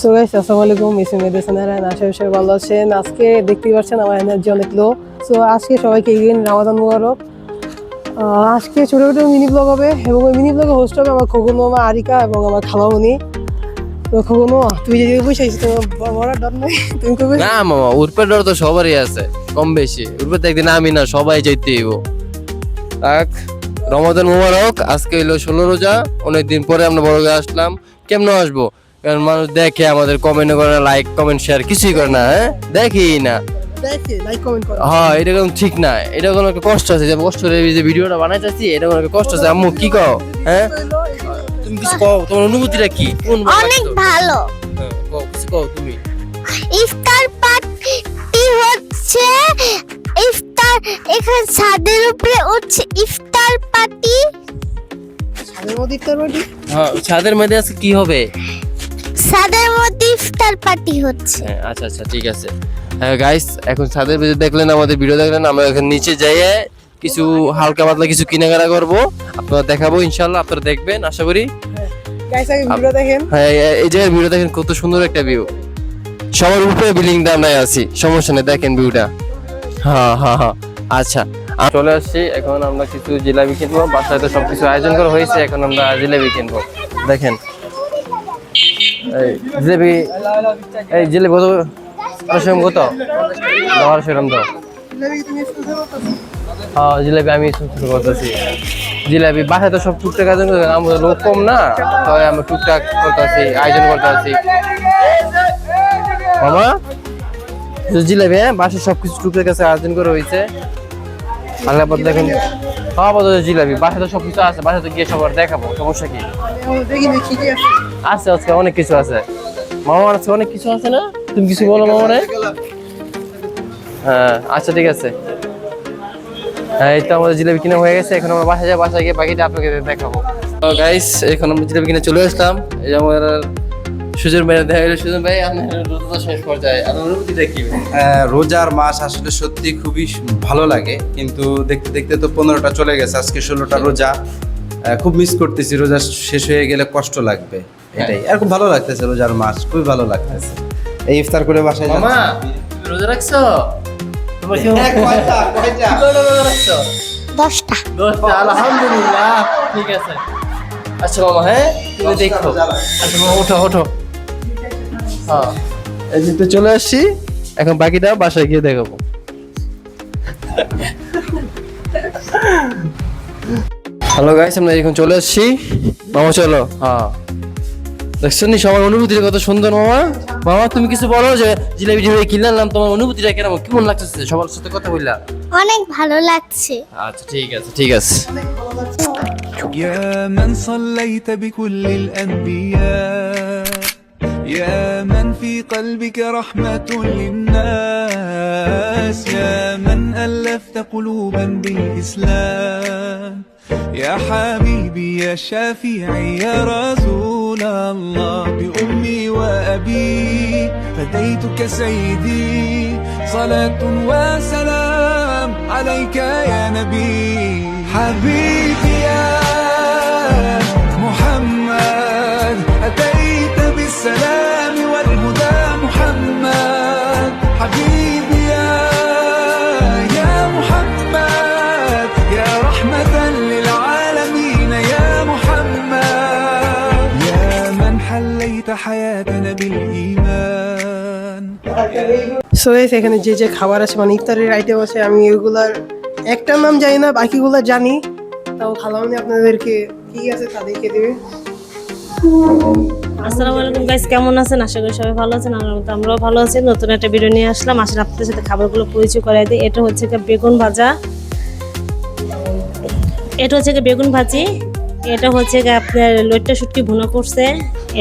So guys আসসালামু আলাইকুম, miss মেডিসিনার আশা করি ভালো আছেন। আজকে দেখতেই পাচ্ছেন আমার এনার্জি অনেক লো। সো আজকে সবাইকে ঈদ রমাদান মুবারক। আজকে ছোটো ছোটো মিনি ব্লগ হবে এবং ওই মিনি ব্লগে হোস্ট হবে আমার খোকন মামা আরিকা এবং আমার খালামণি। তো খোকন মামা তুমি যে বসে আছিস তোমার মরার ডর নেই? তুমি কবে? না মামা, উর্পের ডর তো সবারই আছে কম বেশি। উর্পে তো একদিন আমি না সবাই চাইতে হইব। তাক রমাদান মুবারক। আজকে হইলো 16 রোজা, অনেকদিন পরে আমরা বড় হয়ে আসলাম। কেমন আসবো? কারণ মানুষ দেখে আমাদের, কমেন্ট করে না, লাইক কমেন্ট শেয়ার কিছুই করে না। হ্যাঁ দেখি না, দেখে লাইক কমেন্ট করো। হ্যাঁ এটা কোনো ঠিক না, এটা কোনো একটা কষ্ট আছে। যে কষ্ট করে যে ভিডিওটা বানাইতেছি এটা কোনো একটা কষ্ট আছে। আম্মু কি কও? হ্যাঁ তুমি কিছু কও, তোমার অনুভূতিটা কি? কোন অনেক ভালো। হ্যাঁ কও, কিছু কও তুমি। ইফতার পার্টি হচ্ছে, ইফতার এখানে ছাদের উপরে হচ্ছে ইফতার পার্টি। ছাদের মধ্যে ইফতার পার্টি? হ্যাঁ ছাদের মধ্যে আজকে কি হবে? ছাদের মধ্যে ইফতার পার্টি হচ্ছে। হ্যাঁ আচ্ছা আচ্ছা ঠিক আছে। হ্যাঁ গাইস, এখন ছাদের ভিতরে দেখলেন, আমাদের ভিডিও দেখলেন। আমরা এখন নিচে যাইয়ে কিছু হালকা পাতলা কিছু কেনাকাটা করবো, আপনারা দেখাবো ইনশাল্লাহ। আপনারা দেখবেন আশা করি। গাইস আগে ভিডিও দেখেন। হ্যাঁ এই যে ভিডিও দেখেন, কত সুন্দর একটা ভিউ। সবার উপরে বিল্ডিং দাঁড়ায় আছি, সমস্যা নেই, দেখেন ভিউটা। হ্যাঁ হ্যাঁ হ্যাঁ আচ্ছা চলে আসছি। এখন আমরা কিছু জিলাপি কিনবো, বাসায় তো সবকিছু আয়োজন করা হয়েছে। এখন আমরা জিলাপি কিনবো। দেখেন এই জিলাপি, এই জিলাপি কত? সেরকম কত? আমার সেরকম তো। হ্যাঁ জিলাপি আমি শুরু করতেছি। জিলাপি বাসায় তো সব টুকটাক আয়োজন করতে, আমাদের লোক কম না, তাই আমরা টুকটাক করতেছি, আয়োজন করতেছি। মামা জিলাপি, হ্যাঁ বাসায় সবকিছু টুকটাক কাছে আয়োজন করা হয়েছে। আল্লাহ দেখেন খাওয়া পাওয়া জিলাপি, বাসায় তো সবকিছু আছে। বাসায় তো গিয়ে সবার দেখাবো, সমস্যা কি আছে? আজকে অনেক কিছু আছে মামার, আজকে অনেক কিছু আছে না? তুমি কিছু বলো মামারে। হ্যাঁ আচ্ছা ঠিক আছে। হ্যাঁ এই তো আমাদের জিলাপি কিনা হয়ে গেছে। এখন আমরা বাসায় যাই, বাসায় গিয়ে বাকিটা আপনাকে দেখাবো। তো গাইস এখন আমরা জিলাপি কিনে চলে আসলাম। এই যে আমার সুজন ভাই দেখা গেল। সুজন ভাই আপনার রোজা শেষ পর্যায়ে, আপনার অনুভূতিটা কি? রোজার মাস আসলে সত্যি খুবই ভালো লাগে, কিন্তু দেখতে দেখতে তো 15টা চলে গেছে, আজকে 16টা রোজা। খুব মিস করতেছি, রোজা শেষ হয়ে গেলে কষ্ট লাগবে, এটাই। আর খুব ভালো লাগতেছে, রোজার মাস খুবই ভালো লাগতেছে। এই ইফতার করে বাসায় মামা তুমি রোজা রাখছো? তোমার কি কয়টা রোজা রাখছো? 10টা। 10টা, আলহামদুলিল্লাহ। ঠিক আছে আচ্ছা মামা, হ্যাঁ তুমি দেখো। আচ্ছা মামা ওঠো ওঠো। হ্যাঁ এই যে তো চলে আসছি, এখন বাকিটা বাসায় গিয়ে দেখাবো। হ্যালো গাইস, আমরা এখন চলে আসছি। মামা চলো। হ্যাঁ দেখছেন সবার অনুভূতিটা কত সুন্দর। মামা মামা তুমি কিছু বলো, যে জিলাপি জিলাপি কিনলাম, তোমার অনুভূতিটা কেমন, কেমন লাগতেছে? সবার সাথে কথা বললা? অনেক ভালো লাগছে। আচ্ছা ঠিক আছে ঠিক আছে। يا من صليت بكل الأنبياء، يا من في قلبك رحمة للناس، يا من ألفت قلوبا بالإسلام، يا حبيبي يا شافعي يا رسول الله، بأمي وأبي فديتك سيدي، صلاة وسلام عليك يا نبي، حبيبي يا محمد، أتيت بالسلام والهدى محمد، حبيبي يا محمد، يا رحمة للعالمين يا محمد، يا من حليت حياتنا بالإيمان. সো গাইস এখানে যে যে খাবার আছে, মানে ইফতারের আইটেম আছে, আমি এগুলার একটার নাম জানি না, বাকিগুলো জানি। তাও খালামণি আপনাদেরকে কি আছে তা দেখিয়ে দেবে। আসসালামু আলাইকুম গাইস, কেমন আছেন? আশা করি সবাই ভালো আছেন। আমরাও ভালো আছি। নতুন একটা ভিডিও নিয়ে আসলাম। আসলে আপনাদের সাথে খাবারগুলো পরিচয় করাই দিই। এটা হচ্ছে বেগুন ভাজা, এটা হচ্ছে বেগুন ভাজি, এটা হচ্ছে আপনার লইট্টা শুটকি ভুনা করছে,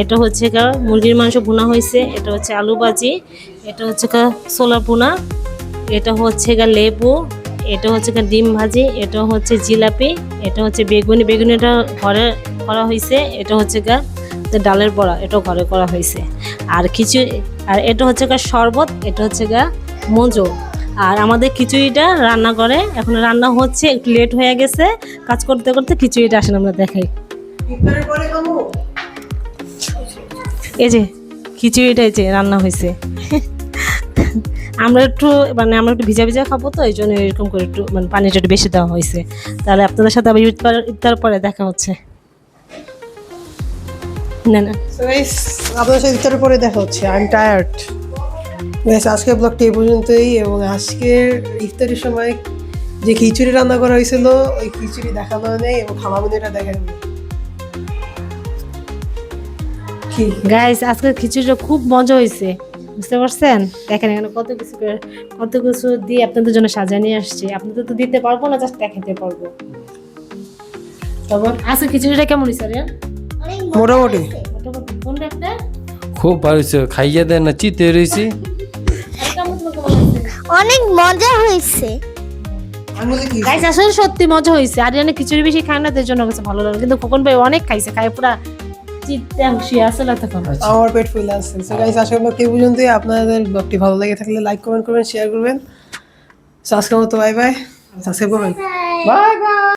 এটা হচ্ছে মুরগির মাংস ভুনা হয়েছে, এটা হচ্ছে আলু ভাজি, এটা হচ্ছে ছোলা ভুনা, এটা হচ্ছে লেবু, এটা হচ্ছে ডিম ভাজি, এটা হচ্ছে জিলাপি, এটা হচ্ছে বেগুনিটা ঘরে করা হয়েছে, এটা হচ্ছে ডালের বড়া, এটাও ঘরে করা হয়েছে। আর আর এটা হচ্ছে শরবত, এটা হচ্ছে মজো। আর আমাদের খিচুড়িটা রান্না করে, এখন রান্না হচ্ছে, একটু লেট হয়ে গেছে, কাজ করতে করতে খিচুড়িটা আসেন আমরা দেখাই। এই যে খিচুড়িটাই যে রান্না হয়েছে। আমরা একটু ভিজা ভিজা খাবো, তো এই জন্য এরকম করে একটু পানিটা একটু বেশি দেওয়া হয়েছে। তাহলে আপনাদের সাথে আবার ইফতার পরে দেখা হচ্ছে। না না So guys, আপনাদের সাথে ইফতারের পরে দেখা হচ্ছে। I am tired guys. আজকের ব্লগটি এই পর্যন্তই, এবং আজকের ইফতারের সময় যে খিচুড়ি রান্না করা হয়েছিল ওই খিচুড়ি দেখানো নেই, এবং খামাবুনিটা দেখানো নেই। কি গাইস, আজকের খিচুড়িটা খুব মজা হয়েছে, বুঝতে পারছেন? দেখেন এখানে কত কিছু দিয়ে আপনাদের জন্য সাজিয়ে নিয়ে আসছি। আপনাদের তো দিতে পারবো না, জাস্ট দেখাতে পারবো। তারপর আজকে খিচুড়িটা কেমন হয়েছে রে? মোটামুটি কোন একটা খুব ভালো হয়েছে, খাইয়ে দেন না চিতে রয়েছি। অনেক মজা হয়েছে। আমি বলি কি গাইস, আসলে সত্যি মজা হয়েছে। আরিয়ানা খিচুড়ি বেশি খায় না, তার জন্য কাছে ভালো লাগে, কিন্তু খোকন ভাই অনেক খাইছে, খায় পুরা চিত্তে খুশি আসলে তখন। আমার পেট ফুল আছে। সো গাইস, আজকের ব্লগটি এই পর্যন্তই। আপনাদের ব্লগটি ভালো লেগে থাকলে লাইক কমেন্ট করবেন, শেয়ার করবেন। সো আজকের মতো বাই বাই, সাবস্ক্রাইব করবেন। Bye bye.